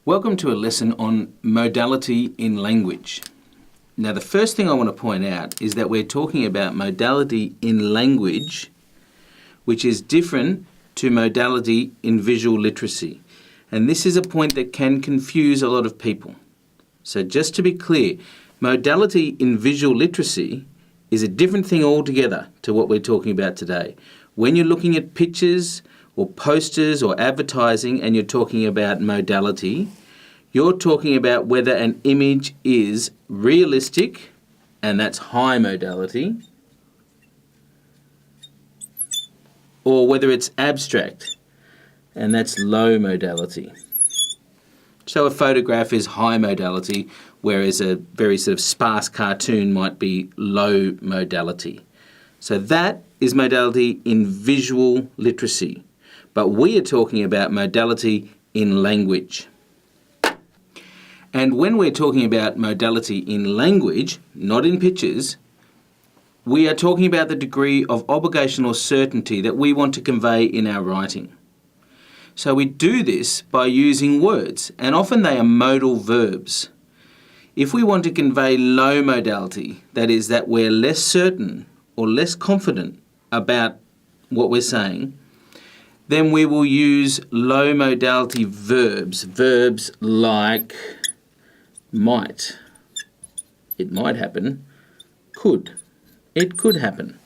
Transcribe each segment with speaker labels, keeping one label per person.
Speaker 1: Welcome to a lesson on modality in language. Now, the first thing I want to point out is that we're talking about modality in language, which is different to modality in visual literacy. And this is a point that can confuse a lot of people. So just to be clear, modality in visual literacy is a different thing altogether to what we're talking about today. When you're looking at pictures or posters or advertising and you're talking about modality, you're talking about whether an image is realistic, and that's high modality, or whether it's abstract, and that's low modality. So a photograph is high modality, whereas a very sort of sparse cartoon might be low modality. So that is modality in visual literacy. But we are talking about modality in language. And when we're talking about modality in language, not in pictures, we are talking about the degree of obligation or certainty that we want to convey in our writing. So we do this by using words, and often they are modal verbs. If we want to convey low modality, that is that we're less certain or less confident about what we're saying, then we will use low modality verbs. Verbs like might. It might happen. Could. It could happen.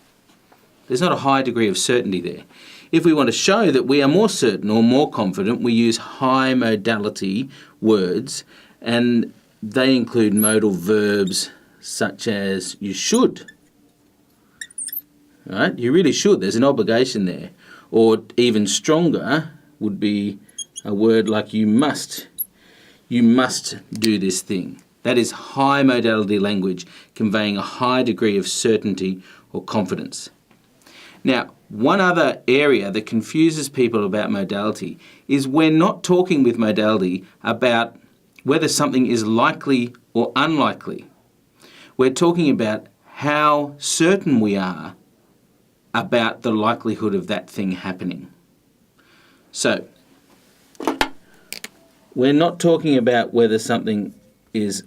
Speaker 1: There's not a high degree of certainty there. If we want to show that we are more certain or more confident, we use high modality words, and they include modal verbs such as you should. Right? You really should. There's an obligation there. Or even stronger would be a word like you must. You must do this thing. That is high modality language, conveying a high degree of certainty or confidence. Now, one other area that confuses people about modality is we're not talking with modality about whether something is likely or unlikely. We're talking about how certain we are about the likelihood of that thing happening. So, we're not talking about whether something is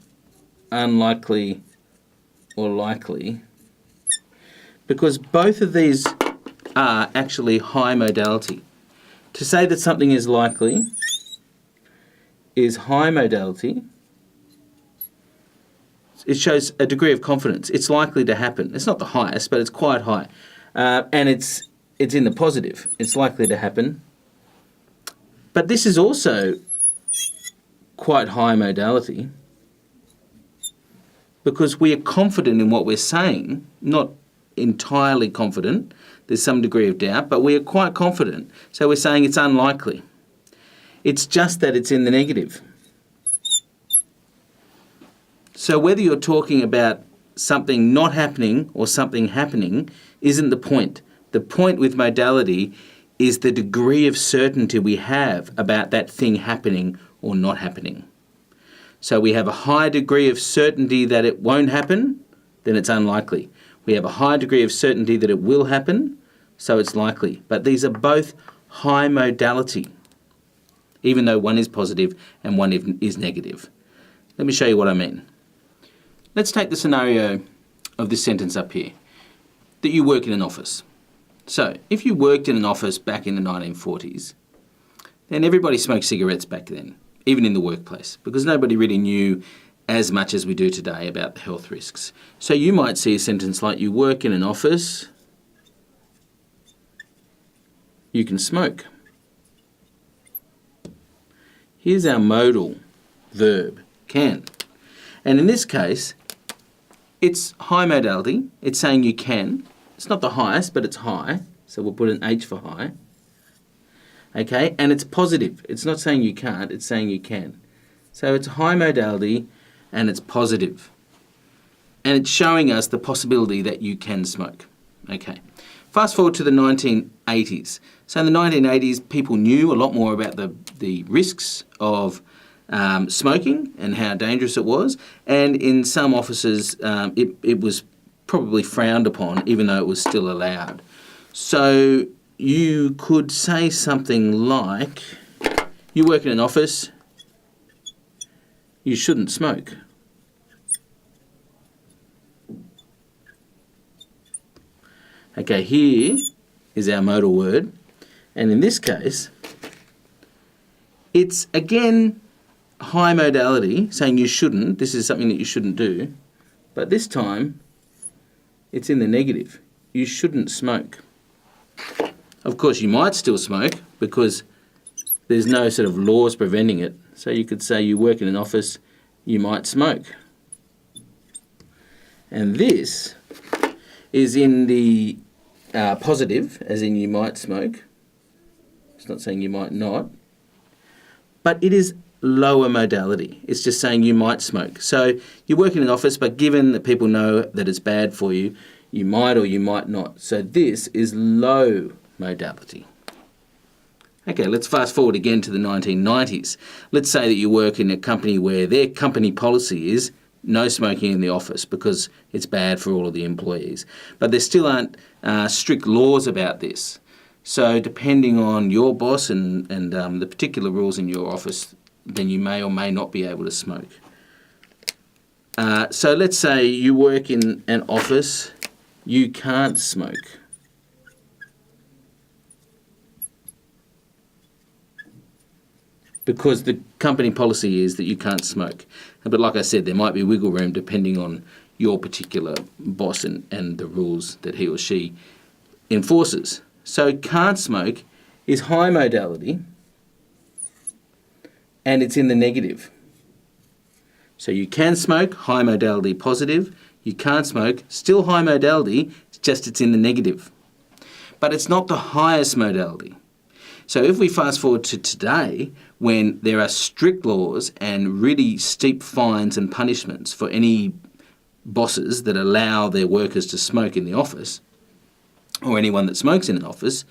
Speaker 1: unlikely or likely, because both of these are actually high modality. To say that something is likely is high modality. It shows a degree of confidence. It's likely to happen. It's not the highest, but it's quite high. And it's in the positive. It's likely to happen. But this is also quite high modality because we are confident in what we're saying, not entirely confident. There's some degree of doubt, but we are quite confident. So we're saying it's unlikely. It's just that it's in the negative. So whether you're talking about something not happening or something happening isn't the point. The point with modality is the degree of certainty we have about that thing happening or not happening. So we have a high degree of certainty that it won't happen, then it's unlikely. We have a high degree of certainty that it will happen, so it's likely. But these are both high modality, even though one is positive and one is negative. Let me show you what I mean. Let's take the scenario of this sentence up here, that you work in an office. So if you worked in an office back in the 1940s, then everybody smoked cigarettes back then, even in the workplace, because nobody really knew as much as we do today about the health risks. So you might see a sentence like, you work in an office, you can smoke. Here's our modal verb, can. And in this case, it's high modality. It's saying you can. It's not the highest, but it's high. So we'll put an H for high. Okay, and it's positive. It's not saying you can't, it's saying you can. So it's high modality and it's positive. And it's showing us the possibility that you can smoke. Okay, fast forward to the 1980s. So in the 1980s, people knew a lot more about the risks of smoking and how dangerous it was. And in some offices, it was probably frowned upon, even though it was still allowed. So you could say something like, you work in an office, you shouldn't smoke. Okay, here is our modal word, and in this case, it's again high modality, saying you shouldn't, this is something that you shouldn't do, but this time it's in the negative. You shouldn't smoke. Of course, you might still smoke because there's no sort of laws preventing it. So you could say you work in an office, you might smoke. And this is in the positive, as in you might smoke. It's not saying you might not. But it is lower modality. It's just saying you might smoke. So you work in an office, but given that people know that it's bad for you, you might or you might not. So this is low modality. Okay, let's fast forward again to the 1990s. Let's say that you work in a company where their company policy is no smoking in the office because it's bad for all of the employees. But there still aren't strict laws about this. So depending on your boss and the particular rules in your office, then you may or may not be able to smoke. So let's say you work in an office, you can't smoke. Because the company policy is that you can't smoke. But like I said, there might be wiggle room depending on your particular boss and the rules that he or she enforces. So can't smoke is high modality and it's in the negative. So you can smoke, high modality positive. You can't smoke, still high modality, it's just it's in the negative. But it's not the highest modality. So if we fast forward to today, when there are strict laws and really steep fines and punishments for any bosses that allow their workers to smoke in the office, or anyone that smokes in an office,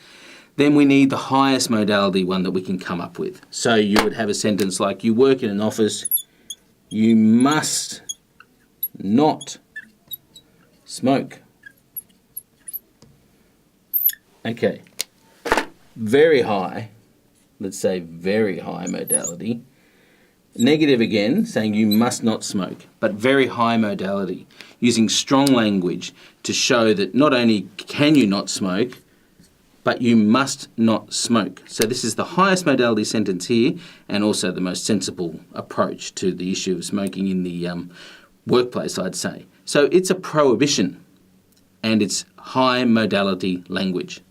Speaker 1: then we need the highest modality one that we can come up with. So you would have a sentence like, you work in an office, you must not smoke. Okay. Very high, let's say very high modality. Negative again, saying you must not smoke, but very high modality, using strong language to show that not only can you not smoke, but you must not smoke. So this is the highest modality sentence here, and also the most sensible approach to the issue of smoking in the workplace, I'd say. So it's a prohibition, and it's high modality language.